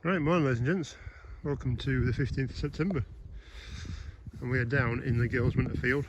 Right, morning ladies and gents. Welcome to the 15th of September. And we are down in the girls' winter field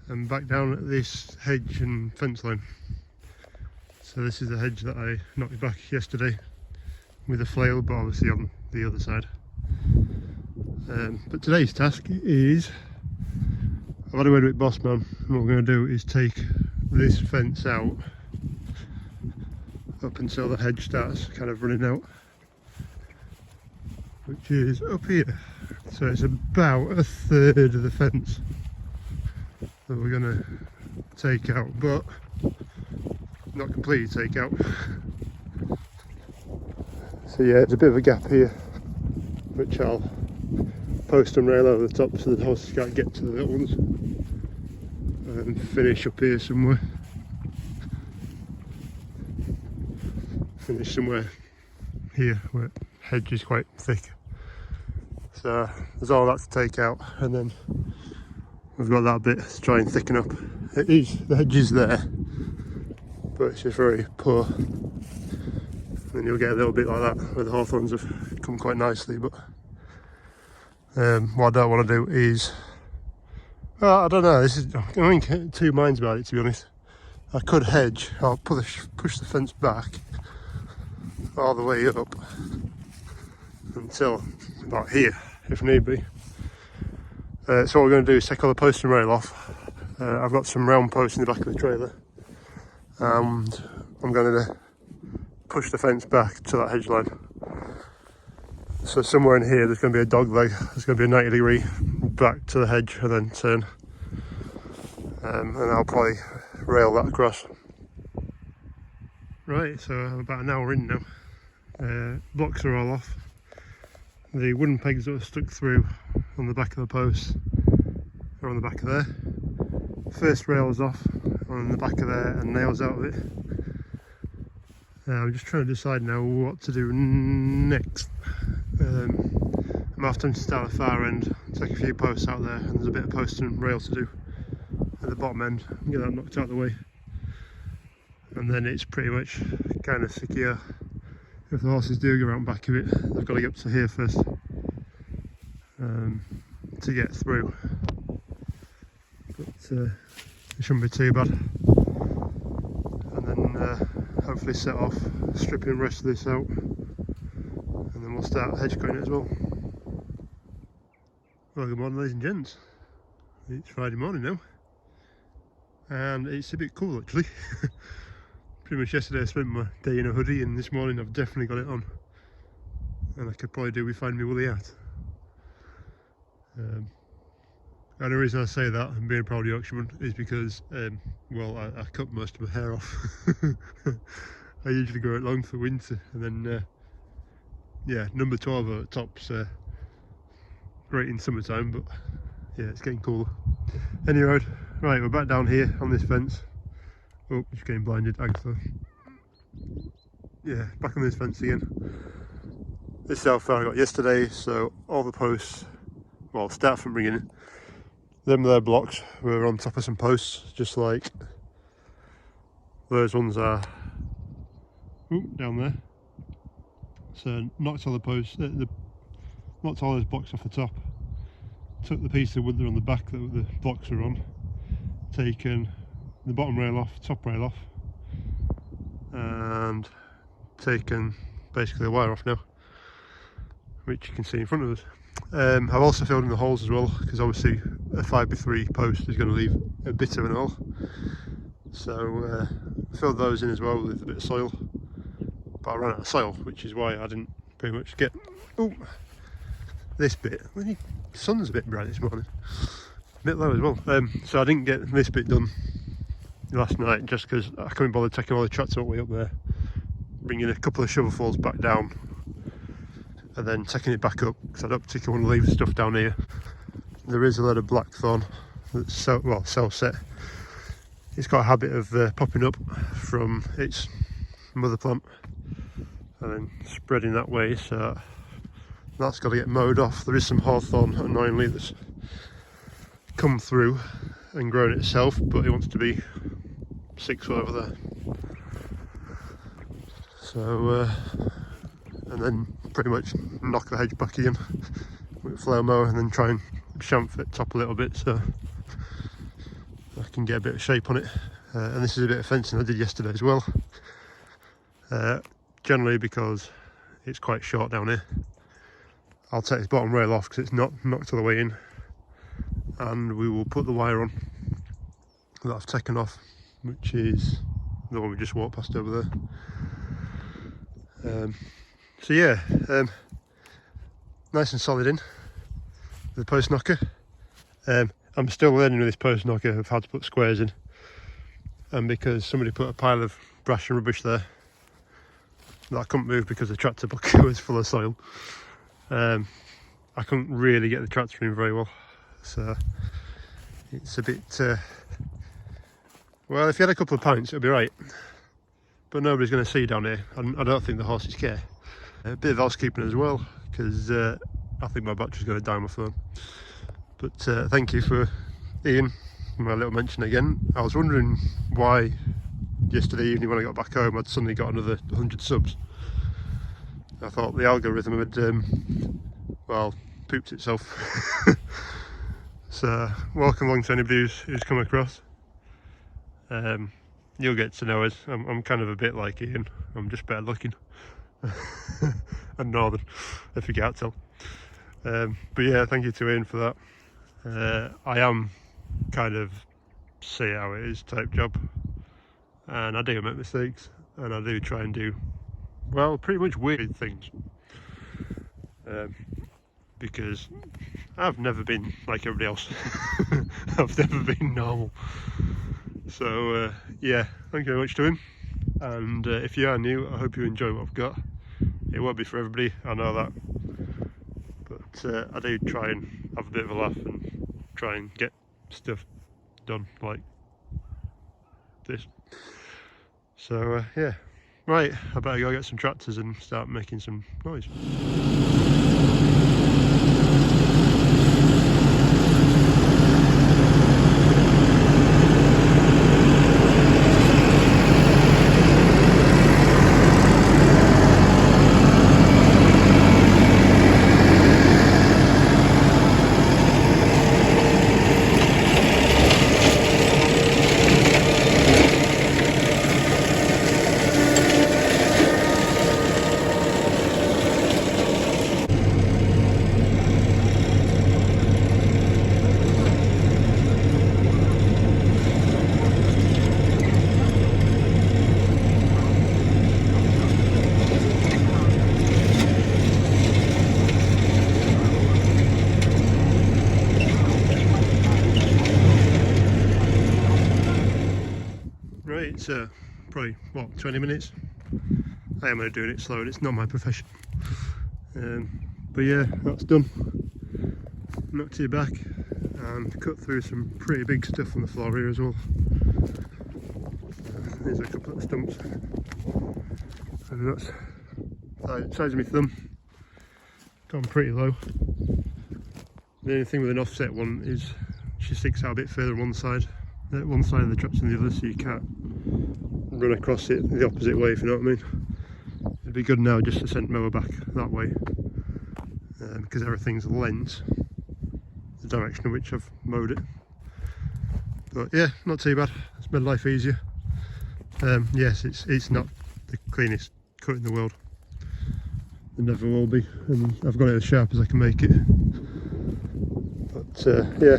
and back down at this hedge and fence line. So this is the hedge that I knocked back yesterday with a flail, but obviously on the other side. But today's task is, I've had a word with boss man, and what we're going to do is take this fence out up until the hedge starts kind of running out, which is up here. So it's about a third of the fence that we're going to take out, but not completely take out. So yeah, there's a bit of a gap here, which I'll post and rail over the top so the horses can't get to the little ones, and finish up here somewhere. Finish somewhere here where hedge is quite thick. So there's all that to take out, and then we've got that bit to try and thicken up. The hedge is there, but it's just very poor. And you'll get a little bit like that where the hawthorns have come quite nicely, but what I don't want to do is, I don't know, I'm in two minds about it, to be honest. I could hedge, I'll push the fence back all the way up until about here, if need be. So what we're going to do is take all the post and rail off. I've got some round posts in the back of the trailer, and I'm going to push the fence back to that hedge line. So somewhere in here there's going to be a dog leg, there's going to be a 90-degree back to the hedge and then turn, and I'll probably rail that across. Right, so I'm about an hour in now. Blocks are all off. The wooden pegs that were stuck through on the back of the posts are on the back of there. First rail is off on the back of there and nails out of it. I'm just trying to decide now what to do next. I'm after to start at the far end, take a few posts out there, and there's a bit of post and rail to do at the bottom end, and get that knocked out of the way. And then it's pretty much kind of secure. If the horses do go around back of it, they've got to get up to here first to get through. But it shouldn't be too bad. And then hopefully set off, stripping the rest of this out, and then we'll start hedge cutting it as well. Well, good morning ladies and gents. It's Friday morning now, and it's a bit cool actually. Pretty much yesterday I spent my day in a hoodie, and this morning I've definitely got it on, and I could probably do with finding my woolly hat. And the reason I say that, and being a proud Yorkshireman, is because well, I cut most of my hair off. I usually go it long for winter, and then yeah, number 12 at top's great in summertime, but yeah, it's getting cooler. Anyway, right, we're back down here on this fence. Oh, just getting blinded, Agatha. Yeah, back on this fence again. This is how far I got yesterday, so all the posts, well, start from beginning. Them there blocks were on top of some posts, just like those ones are down there. So knocked all the posts, knocked all those blocks off the top, took the piece of wood that on the back that the blocks were on, taken the bottom rail off, top rail off, and taken basically the wire off now, which you can see in front of us. I've also filled in the holes as well, because obviously a 5x3 post is going to leave a bit of an hole, so filled those in as well with a bit of soil, but I ran out of soil, which is why I didn't pretty much get this bit. The sun's a bit bright this morning, a bit low as well, so I didn't get this bit done last night just because I couldn't bother taking all the tractor all the way up there, bringing a couple of shovelfuls back down, and then taking it back up, because I don't particularly want to leave the stuff down here. There is a load of blackthorn that's cell set. It's got a habit of popping up from its mother plant and then spreading that way, so that's got to get mowed off. There is some hawthorn, annoyingly, that's come through and grown itself, but it wants to be 6 foot over there. So and then pretty much knock the hedge back again with a flail mower, and then try and chamfer it top a little bit so I can get a bit of shape on it. And this is a bit of fencing I did yesterday as well, generally because it's quite short down here. I'll take this bottom rail off because it's not knocked all the way in, and we will put the wire on that I've taken off, which is the one we just walked past over there. So yeah, nice and solid in the post knocker. I'm still learning with this post knocker of how to put squares in, and because somebody put a pile of brash and rubbish there that I couldn't move because the tractor bucket was full of soil, I couldn't really get the tractor in very well, so it's a bit well, if you had a couple of pints it'd be right, but nobody's going to see down here, and I don't think the horses care. A bit of housekeeping as well, because I think my battery's going to die on my phone. But thank you for Ian, my little mention again. I was wondering why yesterday evening when I got back home I'd suddenly got another 100 subs. I thought the algorithm had well, pooped itself. So welcome along to anybody who's come across. You'll get to know us. I'm kind of a bit like Ian, I'm just better looking and northern, if you can't tell. But yeah, thank you to Ian for that. I am kind of see how it is type job, and I do make mistakes, and I do try and do, well, pretty much weird things, because I've never been like everybody else. I've never been normal. So yeah, thank you very much to him, and if you are new, I hope you enjoy what I've got. It won't be for everybody, I know that, but I do try and have a bit of a laugh and try and get stuff done like this. So yeah, right, I better go get some tractors and start making some noise. Right, it's probably, what, 20 minutes? I am doing it slow, and it's not my profession. But yeah, that's done. Knocked to your back and cut through some pretty big stuff on the floor here as well. There's a couple of stumps. And that's the size of my thumb. Gone pretty low. The only thing with an offset one is she sticks out a bit further on one side of the tracks than the other, so you can't run across it the opposite way, if you know what I mean. It'd be good now just to send mower back that way, because everything's lens, the direction in which I've mowed it. But yeah, not too bad. It's made life easier. Yes, it's not the cleanest cut in the world. It never will be, and I've got it as sharp as I can make it. But yeah,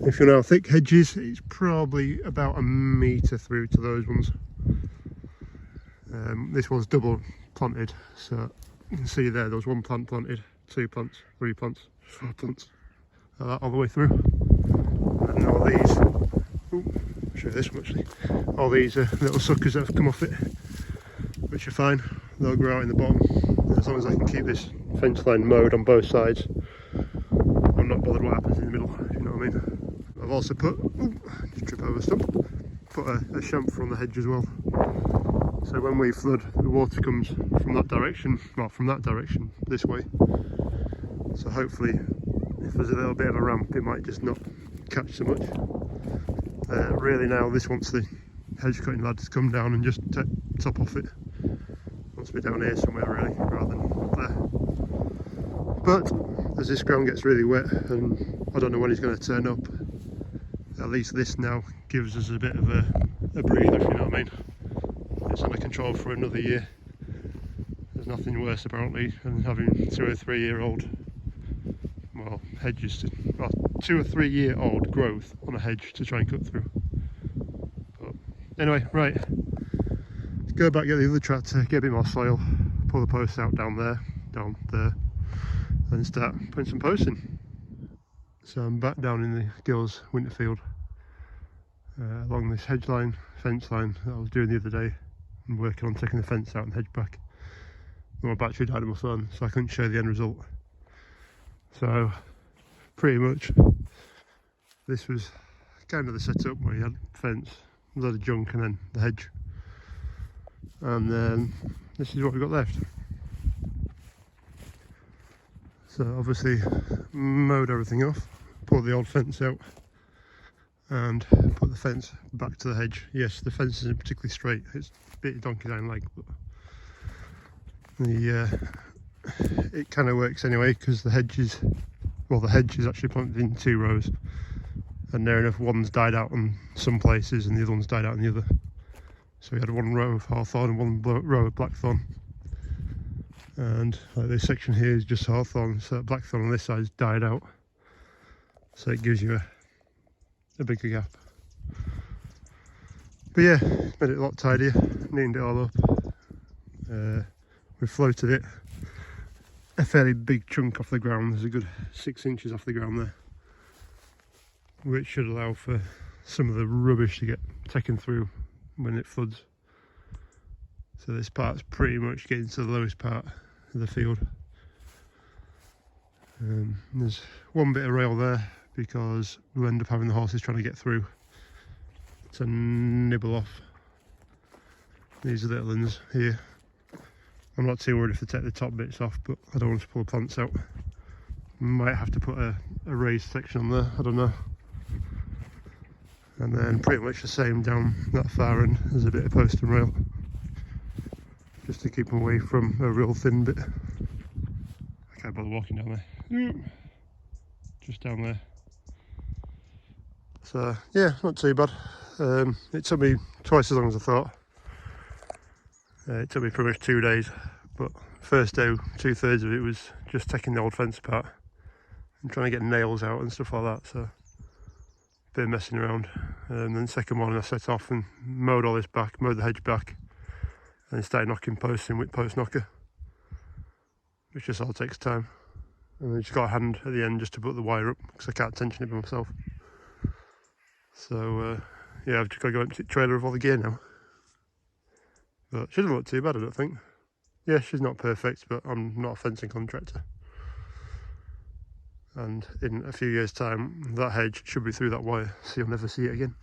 if you know how thick Hedge is, it's probably about 1 metre through to those ones. This one's double planted, so you can see there was 1 plant planted, 2 plants, 3 plants, 4 plants, like that all the way through. And all these, I'll show you this one actually, all these little suckers that have come off it, which are fine, they'll grow out in the bottom. As long as I can keep this fence line mowed on both sides, I'm not bothered what happens in the middle, if you know what I mean. I've also put, just trip over a stump, put a chamfer on the hedge as well. So when we flood, the water comes from that direction, well, from that direction, this way. So hopefully, if there's a little bit of a ramp, it might just not catch so much. Really now, this wants the hedge cutting lad to come down and just top off it. Once be down here somewhere really, rather than up there. But as this ground gets really wet, and I don't know when he's going to turn up, at least this now gives us a bit of a breather, if you know what I mean. It's under control for another year. There's nothing worse apparently than having 2 or 3 year old, well, hedges, 2 or 3 year old growth on a hedge to try and cut through. But anyway, right, let's go back, get the other tractor, get a bit more soil, pull the posts out down there, and start putting some posts in. So I'm back down in the girls' winter field, along this hedge line, fence line that I was doing the other day. I'm working on taking the fence out and hedge back. My battery died on my phone, so I couldn't show the end result. So pretty much this was kind of the setup where you had fence, a load of junk, and then the hedge. And then this is what we've got left. So obviously mowed everything off, pulled the old fence out and put the fence back to the hedge. Yes, the fence isn't particularly straight, it's a bit donkey down leg, but it kind of works anyway, because the hedge is actually planted in 2 rows, and near enough one's died out on some places and the other one's died out on the other. So we had 1 row of hawthorn and 1 row of blackthorn, and like this section here is just hawthorn, so that blackthorn on this side is died out, so it gives you a bigger gap. But yeah, made it a lot tidier, neatened it all up. We floated it a fairly big chunk off the ground. There's a good 6 inches off the ground there, which should allow for some of the rubbish to get taken through when it floods. So this part's pretty much getting to the lowest part of the field. There's 1 bit of rail there because we'll end up having the horses trying to get through to nibble off these little ones here. I'm not too worried if they take the top bits off, but I don't want to pull the plants out. Might have to put a raised section on there, I don't know. And then pretty much the same down that far end. There's a bit of post and rail, just to keep them away from a real thin bit. I can't bother walking down there. Just down there. So yeah, not too bad. It took me twice as long as I thought. It took me pretty much 2 days, but first day 2/3 of it was just taking the old fence apart and trying to get nails out and stuff like that, so a bit of messing around. And then second morning I set off and mowed all this back, mowed the hedge back, and started knocking posts in with post knocker, which just all takes time. And then just got a hand at the end just to put the wire up, because I can't tension it by myself. So yeah, I've just got to go empty the trailer of all the gear now. But she doesn't look too bad, I don't think. Yeah, she's not perfect, but I'm not a fencing contractor. And in a few years' time, that hedge should be through that wire, so you'll never see it again.